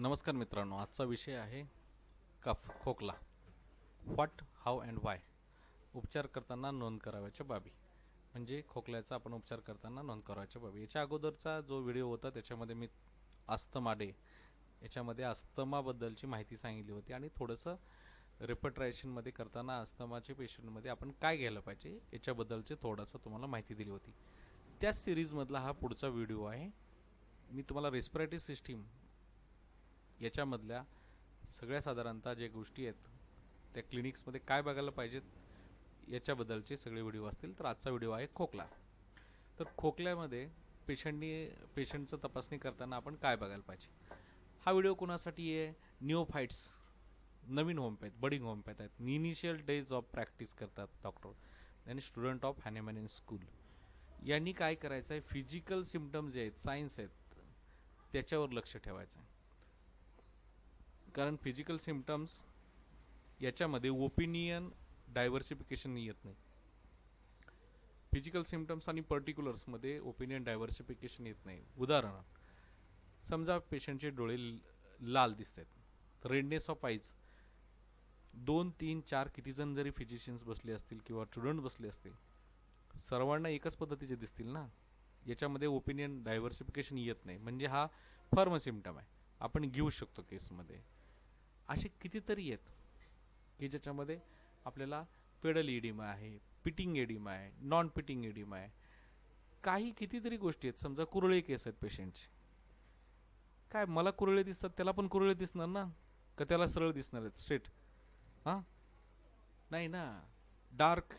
नमस्कार मित्रांनो, आजचा विषय आहे कफ खोकला. What, how and Y. उपचार करताना नोंद करावयाच्या बाबी. म्हणजे खोकल्याचा आपण उपचार करताना नोंद करावयाच्या बाबी. याच्या अगोदरचा जो व्हिडिओ होता त्याच्यामध्ये मी अस्थमा डे याच्यामध्ये अस्थमाबद्दलची माहिती सांगितली होती आणि थोडंसं रेपट्रायशनमध्ये करताना अस्थमाचे पेशंटमध्ये आपण काय घ्यायला पाहिजे याच्याबद्दलचे थोडंसं तुम्हाला माहिती दिली होती. त्याच सिरीजमधला हा पुढचा व्हिडिओ आहे. मी तुम्हाला रेस्पिरेटरी सिस्टीम याच्यामधल्या सगळ्या साधारणतः जे गोष्टी आहेत त्या क्लिनिक्समध्ये काय बघायला पाहिजेत याच्याबद्दलचे सगळे व्हिडिओ असतील. तर आजचा व्हिडिओ आहे खोकला. तर खोकल्यामध्ये पेशंटचं तपासणी करताना आपण काय बघायला पाहिजे. हा व्हिडिओ कोणासाठी आहे? निओफाईट्स, नवीन होमपॅथ, बडिंग होमपॅथ आहेत, इनिशियल डेज ऑफ प्रॅक्टिस करतात डॉक्टर आणि स्टुडंट ऑफ हॅनेमॅन स्कूल. यांनी काय करायचं आहे, फिजिकल सिम्पटम्स जे आहेत, सायन्स आहेत, त्याच्यावर लक्ष ठेवायचं आहे. कारण फिजिकल सिम्पटम्स याच्यामध्ये ओपिनियन डायव्हर्सिफिकेशन येत नाही. फिजिकल सिम्पटम्स आणि पर्टिक्युलर्समध्ये ओपिनियन डायव्हर्सिफिकेशन येत नाही. उदाहरण, समजा पेशंटचे डोळे लाल दिसत आहेत, रेडनेस ऑफ आईज. 2, 3, 4 किती जण जरी फिजिशियन्स बसले असतील किंवा स्टुडंट बसले असतील, सर्वांना एकच पद्धतीचे दिसतील ना. याच्यामध्ये ओपिनियन डायव्हर्सिफिकेशन येत नाही. म्हणजे हा फर्म सिम्पटम आहे, आपण घेऊ शकतो केसमध्ये. असे कितीतरी आहेत की ज्याच्यामध्ये आपल्याला पेडल एडिमा आहे, पिटिंग एडिमा आहे, नॉन पिटिंग एडिमा आहे, काही कितीतरी गोष्टी आहेत. समजा कुरळे केस आहेत पेशंटचे, काय मला कुरळे दिसतात, त्याला पण कुरळे दिसणार ना, का त्याला सरळ दिसणार आहेत स्ट्रेट? हां, नाही ना. डार्क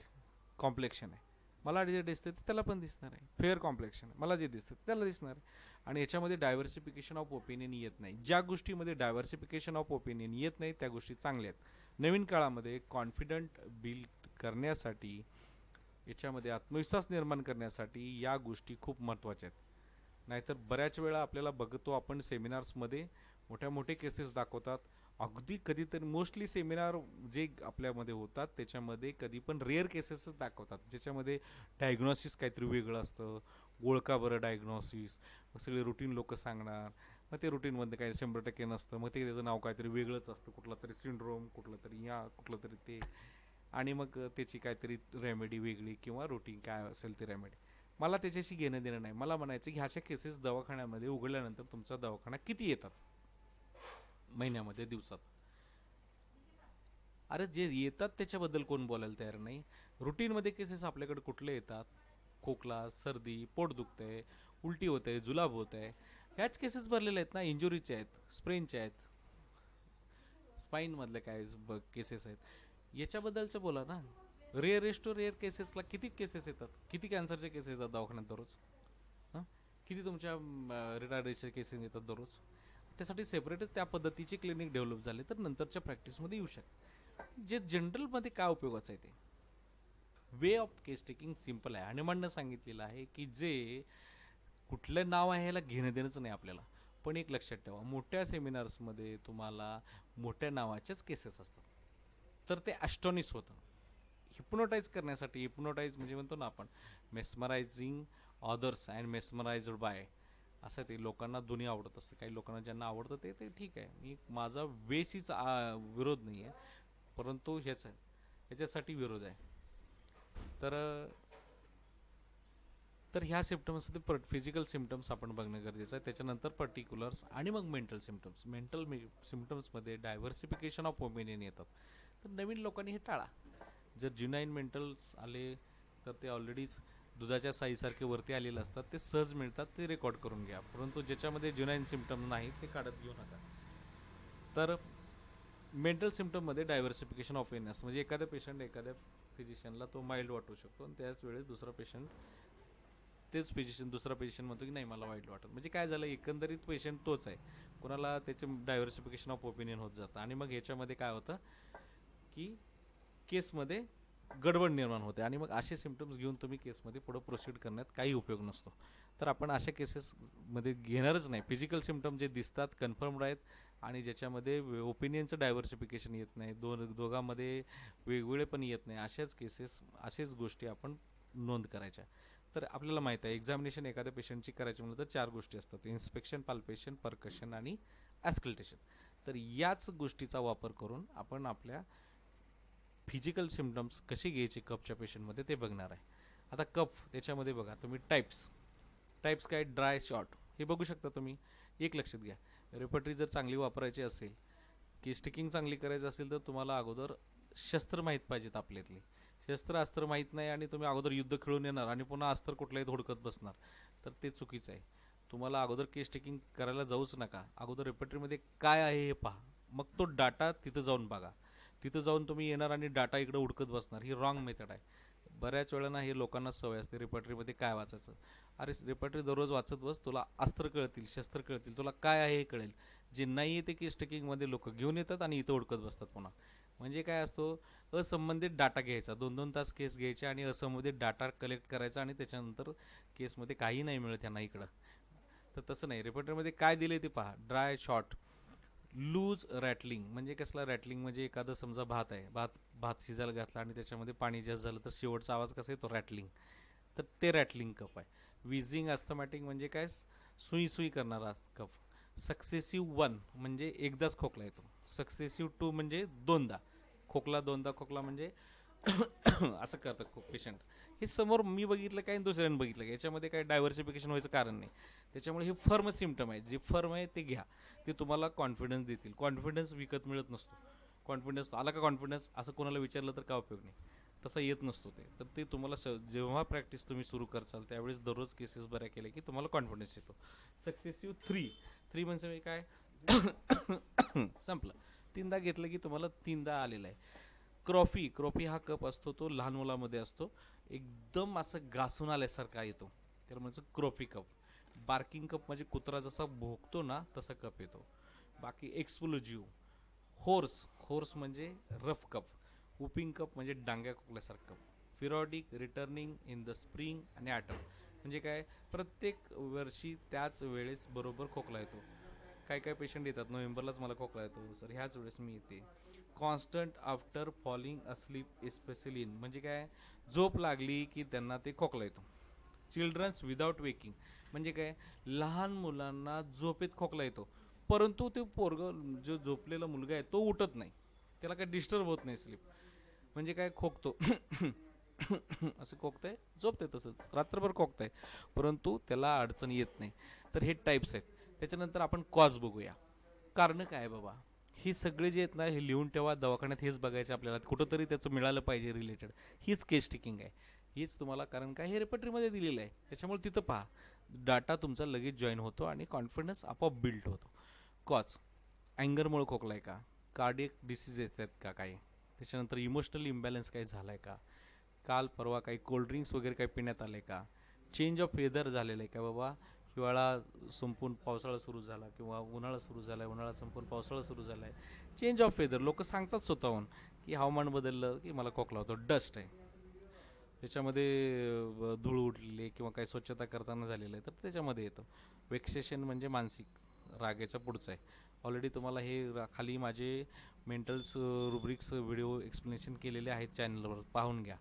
कॉम्प्लेक्शन आहे, मला जे दिसतं ते त्याला पण दिसणार आहे. फेअर कॉम्प्लेक्शन आहे, मला जे दिसतं ते त्याला दिसणार आहे. आणि याच्यामध्ये डायव्हर्सिफिकेशन ऑफ ओपिनियन येत नाही. ज्या गोष्टीमध्ये डायव्हर्सिफिकेशन ऑफ ओपिनियन येत नाही त्या गोष्टी चांगल्या आहेत. नवीन काळामध्ये कॉन्फिडंट बिल्ड करण्यासाठी, याच्यामध्ये आत्मविश्वास निर्माण करण्यासाठी या गोष्टी खूप महत्त्वाच्या आहेत. नाहीतर बऱ्याच वेळा आपल्याला बघतो आपण सेमिनार्समध्ये मोठ्या मोठे केसेस दाखवतात. अगदी कधीतरी मोस्टली सेमिनार जे आपल्यामध्ये होतात त्याच्यामध्ये कधी पण रेअर केसेसच दाखवतात, ज्याच्यामध्ये डायग्नॉसिस काहीतरी वेगळं असतं. ओळखा बरं डायग्नॉसिस, सगळे रुटीन लोक सांगणार, मग ते रुटीनमध्ये काही 100% नसतं. मग ते त्याचं नाव काहीतरी वेगळंच असतं, कुठला तरी सिंड्रोम, कुठलं तरी कुठलं तरी ते, आणि मग त्याची काहीतरी रेमेडी वेगळी किंवा रुटीन काय असेल ते रेमेडी. मला त्याच्याशी घेणं देणं नाही. मला म्हणायचं की ह्याच्या केसेस दवाखान्यामध्ये उघडल्यानंतर तुमचा दवाखाना किती येतात महिन्यामध्ये, दिवसात? अरे जे येतात त्याच्याबद्दल कोण बोलायला तयार नाही. रुटीनमध्ये केसेस आपल्याकडे कुठले येतात? खोकला, सर्दी, पोट दुखतंय, उलटी होते, जुलाब होत आहे, ह्याच केसेस भरलेले आहेत ना. इंजुरीचे आहेत, स्प्रेनचे आहेत, स्पाईनमधले काय केसेस आहेत, याच्याबद्दलचं बोला ना. रेअरेस्ट टू रेअर केसेसला किती केसेस येतात, किती कॅन्सरचे केसेस येतात दवाखान्यात दररोज? हां, किती तुमच्या रिटायर्डचे केसेस येतात दररोज? त्यासाठी सेपरेटच त्या पद्धतीचे क्लिनिक डेव्हलप झाले तर नंतरच्या प्रॅक्टिसमध्ये येऊ शकते. जे जनरलमध्ये काय उपयोगाचं आहे ते way of case taking simple आहे. आणि म्हणणं सांगितलेलं आहे की जे कुठलं नाव आहे ह्याला घेणं देणंच नाही आपल्याला. पण एक लक्षात ठेवा, मोठ्या सेमिनार्समध्ये तुम्हाला मोठ्या नावाच्याच केसेस असतात, तर ते ॲस्टॉनिश होतं. हिप्नोटाईज करण्यासाठी, हिप्नोटाईज म्हणजे म्हणतो ना आपण mesmerising others and mesmerised by, असं ते लोकांना दोन्ही आवडत असतं. काही लोकांना ज्यांना आवडतं ते ते ठीक आहे, मी माझा वेशीच विरोध नाही आहे, परंतु ह्याच्यासाठी विरोध आहे. तर तर ह्या सिम्पटम्समध्ये फिजिकल सिम्पटम्स आपण बघणं गरजेचं आहे. त्याच्यानंतर पर्टिक्युलर्स आणि मग मेंटल सिम्पटम्स. मेंटल सिम्पटम्समध्ये डायव्हर्सिफिकेशन ऑफ ओपिनियन येतात. तर नवीन लोकांनी हे टाळा. जर ज्युनाईन मेंटल्स आले तर ते ऑलरेडीच दुधाच्या साईसारखे वरती आलेले असतात, ते सहज मिळतात, ते रेकॉर्ड करून घ्या. परंतु ज्याच्यामध्ये ज्युनाईन सिम्पटम नाही ते काढत घेऊ नका. तर मेंटल सिम्पटममध्ये डायव्हर्सिफिकेशन ऑफ ओपिनियन असतं. म्हणजे एखाद्या पेशंट, एखाद्या फिजिशियनला तो माइल्ड वाटू शकतो आणि त्याच वेळेस दुसरा पेशंट, तेच फिजिशियन दुसरा पेशंट म्हणतो की नाही मला वाईट वाटत. म्हणजे काय झालं, एकंदरीत पेशंट तोच आहे, कोणाला त्याचे डायव्हर्सिफिकेशन ऑफ ओपिनियन होत जातं. आणि मग ह्याच्यामध्ये काय होतं की केसमध्ये गडबड निर्माण होते आणि मग असे सिम्पटम्स घेऊन तुम्ही केसमध्ये पुढं प्रोसीड करण्यात काही उपयोग नसतो. तर आपण अशा केसेसमध्ये घेणारच नाही. फिजिकल सिम्पटम जे दिसतात कन्फर्म्ड आहेत आणि ज्याच्यामध्ये ओपिनियनचं डायव्हर्सिफिकेशन येत नाही, दोघांमध्ये वेगवेगळे पण येत नाही, असेच गोष्टी आपण नोंद करायच्या. तर आपल्याला माहीत आहे एक्झामिनेशन एखाद्या पेशंटची करायची म्हणलं तर 4 गोष्टी असतात: इन्स्पेक्शन, पाल्पेशन, परकशन आणि ॲस्कल्टेशन. तर याच गोष्टीचा वापर करून आपण आपल्या फिजिकल सिम्पटम्स कसे घ्यायचे कफच्या पेशंटमध्ये ते बघणार आहे. आता कफ त्याच्यामध्ये बघा तुम्ही टाईप्स काय, ड्राय शॉर्ट हे बघू शकता तुम्ही. एक लक्षात घ्या, रेपटरी जर चांगली वापरायची असेल, की स्टिकिंग चांगली करायची असेल, तर तुम्हाला अगोदर शस्त्र माहीत पाहिजेत आपल्यातली. अस्त्र माहीत नाही आणि तुम्ही अगोदर युद्ध खेळून येणार आणि पुन्हा अस्त्र कुठल्याही धोडकत बसणार, तर ते चुकीचं आहे. तुम्हाला अगोदर केस टेकिंग करायला जाऊच नका. अगोदर रेपटरीमध्ये काय आहे हे पहा, मग तो डाटा तिथं जाऊन बघा. तिथं जाऊन तुम्ही येणार आणि डाटा इकडे उडकत बसणार, ही रॉंग मेथड आहे. बऱ्याच वेळा हे लोकांना सवय असते रेपटरीमध्ये काय वाचायचं. अरे रेपटरी दररोज वाचत बस, तुला अस्त्र कळतील, शस्त्र कळतील, तुला काय आहे हे कळेल. जे नाही येते केस टेकिंगमध्ये लोक घेऊन येतात आणि इथं उडकत बसतात पुन्हा. म्हणजे काय असतो, असंबंधित डाटा घ्यायचा, 2-2 तास केस घ्यायचे आणि असंबंधित डाटा कलेक्ट करायचा आणि त्याच्यानंतर केसमध्ये काही नाही मिळत त्यांना इकडं. तर तसं नाही, रेपटरीमध्ये काय दिले ते पहा. Dry short, loose rattling. म्हणजे कसला रॅटलिंग, म्हणजे एखादं समजा भात आहे, भात शिजायला घातला आणि त्याच्यामध्ये पाणी जास्त झालं तर शेवटचा आवाज कसा येतो, रॅटलिंग. तर ते रॅटलिंग कफ आहे. विझिंग अस्थमॅटिक म्हणजे काय, सुई करणारा कफ. सक्सेसिव्ह 1 म्हणजे एकदाच खोकला येतो. सक्सेसिव्ह 2 म्हणजे दोनदा खोकला म्हणजे असं करतात खूप पेशंट. हे समोर मी बघितलं काय आणि दुसऱ्यानं बघितलं काय, याच्यामध्ये काय डायव्हर्सिफिकेशन व्हायचं कारण नाही. त्याच्यामुळे हे फर्म सिम्पटम आहे. जे फर्म आहे ते घ्या, ते तुम्हाला कॉन्फिडन्स देतील. कॉन्फिडन्स विकत मिळत नसतो. कॉन्फिडन्स आला का, कॉन्फिडन्स असं कोणाला विचारलं तर काय उपयोग नाही, तसा येत नसतो ते. तर ते तुम्हाला जेव्हा प्रॅक्टिस तुम्ही सुरू करचाल त्यावेळेस दररोज केसेस बऱ्या केल्या की तुम्हाला कॉन्फिडन्स येतो. सक्सेसिव्ह 3 म्हणजे काय संपलं. 3दा घेतलं की तुम्हाला 3दा आलेला आहे. क्रॉफी हा कप असतो, तो लहान मुलामध्ये असतो, एकदम असं घासून आल्यासारखा येतो, त्याला म्हणजे क्रॉफी कप. बार्किंग कप म्हणजे कुत्रा जसा भोगतो ना तसा कप येतो. बाकी एक्सप्लोजिव्ह. होर्स म्हणजे रफ कप. वुपिंग कप म्हणजे डांग्या खोकल्यासारखं. फिरॉडिक, रिटर्निंग इन द स्प्रिंग आणि ॲटम म्हणजे काय, प्रत्येक वर्षी त्याच वेळेस बरोबर खोकला येतो. काय पेशंट येतात, नोव्हेंबरलाच मला खोकला येतो सर, ह्याच वेळेस मी येते. Constant after falling asleep especially म्हणजे काय, झोप लागली की त्यांना ते खोकला येतो. चिल्ड्रन्स विदाउट वेकिंग म्हणजे काय, लहान मुलांना झोपेत खोकला येतो, परंतु ते जो झोपलेला मुलगा आहे तो उठत नाही, त्याला काय डिस्टर्ब होत नाही स्लीप. म्हणजे काय, खोकतो असं खोकतंय, झोपतंय तसंच रात्रभर खोकतंय, परंतु त्याला अडचण येत नाही. तर हे टाईप्स आहेत. त्याच्यानंतर आपण कॉज बघूया. कारण काय बाबा, ही सगळे जे आहेत ना, हे लिहून ठेवा. दवाखान्यात हेच बघायचं आपल्याला, कुठंतरी त्याचं मिळालं पाहिजे रिलेटेड. हीच केस टेकिंग आहे, हीच तुम्हाला, कारण काय हे रेपटरीमध्ये दिलेलं आहे. त्याच्यामुळे तिथं पहा, डाटा तुमचा लगेच जॉईन होतो आणि कॉन्फिडन्स आपोआप बिल्ड होतो. कॉज, अँगरमुळे खोकलाय का, कार्डियक डिसीज येतात का काही, त्याच्यानंतर इमोशनल इम्बॅलन्स काही झाला आहे का, काल परवा काही कोल्ड्रिंक्स वगैरे काही पिण्यात आले का, चेंज ऑफ वेदर झालेलं आहे का बाबा, हिवाळा संपून पावसाळा सुरू झाला किंवा उन्हाळा सुरू झाला आहे, उन्हाळा संपून पावसाळा सुरू झाला आहे. चेंज ऑफ वेदर, लोक सांगतात स्वतःहून की हवामान बदललं की मला खोकला होतो. डस्ट आहे त्याच्यामध्ये, धूळ उडलेली किंवा काही स्वच्छता करताना झालेलं आहे तर त्याच्यामध्ये येतं. वेक्सेशन म्हणजे मानसिक रागाचा पुढचा आहे. ऑलरेडी तुम्हाला हे खाली माझे मेंटल्स रुब्रिक्स व्हिडिओ एक्सप्लेनेशन केलेले आहेत चॅनलवर, पाहून घ्या.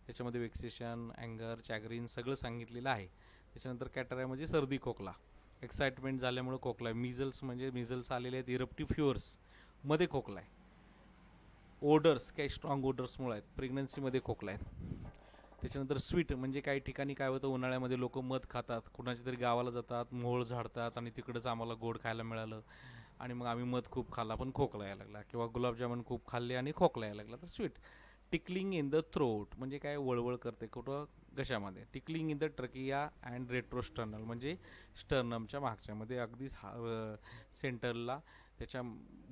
त्याच्यामध्ये वेक्सेशन, अँगर, चॅग्रीन सगळं सांगितलेलं आहे. त्याच्यानंतर कॅटराय म्हणजे सर्दी खोकला, एक्साइटमेंट झाल्यामुळे खोकला आहे. मिझल्स म्हणजे मिझल्स आलेले आहेत, इरप्टिव्ह फ्युअर्स मध्ये खोकला आहे. ओडर्स काही स्ट्रॉंग ओडर्समुळे आहेत, प्रेग्नन्सीमध्ये खोकला आहेत. त्याच्यानंतर स्वीट म्हणजे काही ठिकाणी काय होतं, उन्हाळ्यामध्ये लोक मध खातात, कुणाच्या तरी गावाला जातात, मोहोळ झाडतात आणि तिकडंच आम्हाला गोड खायला मिळालं आणि मग आम्ही मध खूप खाल्ला पण खोकला यायला लागला, किंवा गुलाबजामुन खूप खाल्ले आणि खोकला यायला लागला, तर sweet. Tickling in the throat म्हणजे काय, वळवळ करते कुठं, घशामध्ये. Tickling in the trachea and retrosternal म्हणजे स्टर्नमच्या मागच्यामध्ये, अगदी सेंटरला, त्याच्या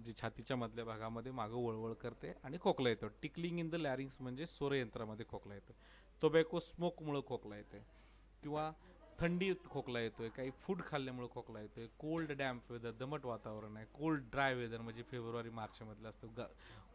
जे छातीच्या मधल्या भागामध्ये मागं वळवळ करते आणि खोकला येतो. टिकलिंग इन द लॅरिंग्स म्हणजे स्वरयंत्रामध्ये खोकला येतो. टोबॅको स्मोकमुळे खोकला येतोय किंवा थंडीत खोकला येतोय, काही फूड खाल्ल्यामुळे खोकला येतोय. कोल्ड डॅम्प वेदर, दमट वातावरण आहे. कोल्ड ड्राय वेदर म्हणजे फेब्रुवारी मार्चमधलं असतं,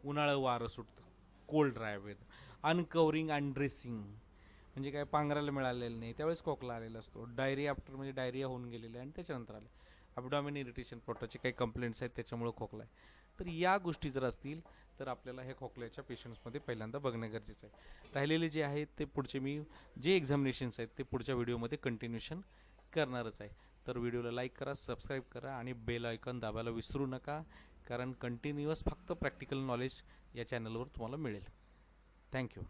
उन्हाळं वारं सुटतं, cold dry weather. Uncovering undressing म्हणजे काय, पांघरायला मिळालेलं नाही त्यावेळेस खोकला आलेला असतो. डायरिया आफ्टर म्हणजे डायरिया होऊन गेलेलं आहे आणि त्याच्यानंतर आले. अबडॉमिन इरिटेशन, पोटाचे काही कंप्लेंट्स आहेत त्याच्यामुळे खोकला आहे. तर या गोष्टी जर असतील तर आपल्याला हे खोकल्याच्या पेशंट्समध्ये पहिल्यांदा बघणं गरजेचं आहे. राहिलेले जे आहेत ते पुढचे मी जे एक्झामिनेशन्स आहेत ते पुढच्या व्हिडिओमध्ये कंटिन्यूशन करणारच आहे. तर व्हिडिओला लाईक करा, सबस्क्राईब करा आणि बेल आयकॉन दाबायला विसरू नका, कारण कंटिन्युअस फक्त प्रॅक्टिकल नॉलेज या चॅनलवर तुम्हाला मिळेल. थँक्यू.